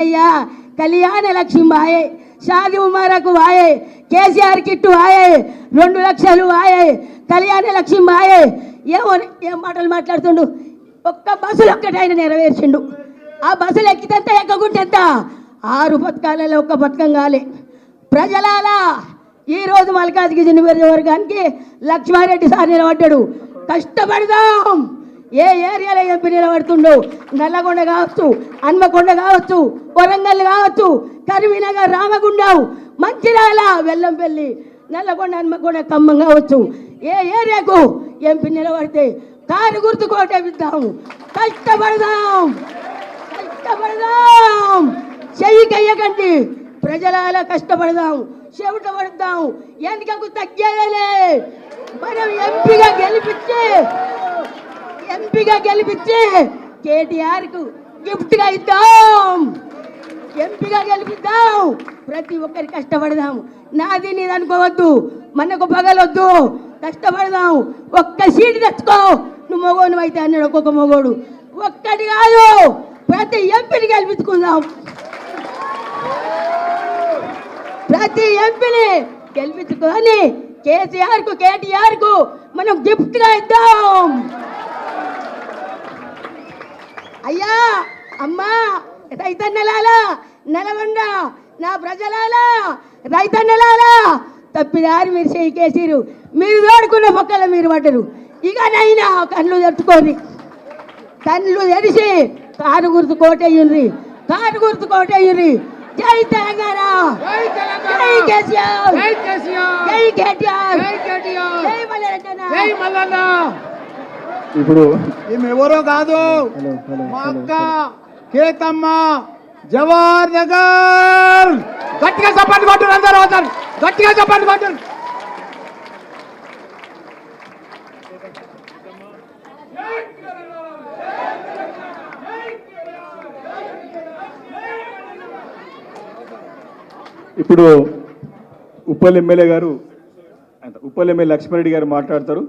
कल्याण लक्ष्मी आए, शादी मुबारक आए, केसीआर किट्टू आए, 2 లక్షలు आए, कल्याण लक्ष्मी आए। ఏం మాటలు మాట్లాడుతుండు? ఒక్క బస్సులు ఒక్కటి ఆయన నెరవేర్చిండు। ఆ బస్సులు ఎక్కితేంత ఎక్కకుంటేంత 6 పథకాలలో ఒక్క పథకం కాలే। ప్రజలారా ఈ రోజు మల్కాజ్గిరి నియోజకవర్గానికి లక్ష్మారెడ్డి సార్ నిలబడ్డాడు। కష్టపడదాం। ఏ ఏరియాలో ఎంపీ నిలబడుతుండో, నల్లగొండ కావచ్చు, హన్మకొండ కావచ్చు, వరంగల్ కావచ్చు, కరీంనగర్, రామగుండం, మంచిర్యాల, వెల్లంపల్లి, నల్లగొండ, హన్మకొండ, ఖమ్మం కావచ్చు, ఏ ఏరియాకు ఎంపీ నిలబడితే కారు గుర్తు కోటేద్దాం। కష్టపడదాం, కష్టపడదాం, చెయ్యి కయ్యకండి। ప్రజలారా కష్టపడదాం, చెవిట పడదాం, ఎందుకు తగ్గేదలే। మనం ఎంపీగా గెలిపించి కేటీఆర్ కు గిఫ్ట్ గా ఇద్దాం। ఎంపీగా గెలిపిద్దాం। ప్రతి ఒక్కరి కష్టపడదాం। నాది నీది అనుకోవద్దు, మనకు పగలొద్దు, కష్టపడదాం। ఒక్క సీటు తెచ్చుకో, నువ్వు మొగోను అయితే అన్నాడు ఒక్కొక్క మొగోడు। ఒక్కటి కాదు, ప్రతి ఎంపీని గెలిపించుకుందాం। ప్రతి ఎంపీని గెలిపించుకొని కేసీఆర్ కు, కేటీఆర్ కు మనం గిఫ్ట్ గా ఇద్దాం। అయ్యా, అమ్మా, రైతన్నలాలా, నల్గొండ నా ప్రజలాలా, రైతన్నలాలా, తప్పిదారి మీరు చేయికేసిరు, మీరు తోడుకున్న మొక్కలు మీరు పడ్డరు। ఇకనైనా కళ్ళు తెచ్చుకొని, కళ్ళు తెరిచి కారు గుర్తు కోటయ్యుండ్రి, కారు గుర్తు కోటయ్యుండ్రి। జై తెలంగాణ, జై కేసీఆర్, జై కేటీఆర్, జై మల్లన్న। ఇప్పుడు ఎవరో కాదు, మా అక్క కేతమ్మ, జవహర్ నగర్। గట్టిగా చప్పట్లు కొట్టండి, అందరూ అవుతారు, గట్టిగా చప్పట్లు కొట్టండి। ఇప్పుడు ఉప్పల్ ఎమ్మెల్యే గారు, ఉప్పల్ ఎమ్మెల్యే లక్ష్మారెడ్డి గారు మాట్లాడతారు।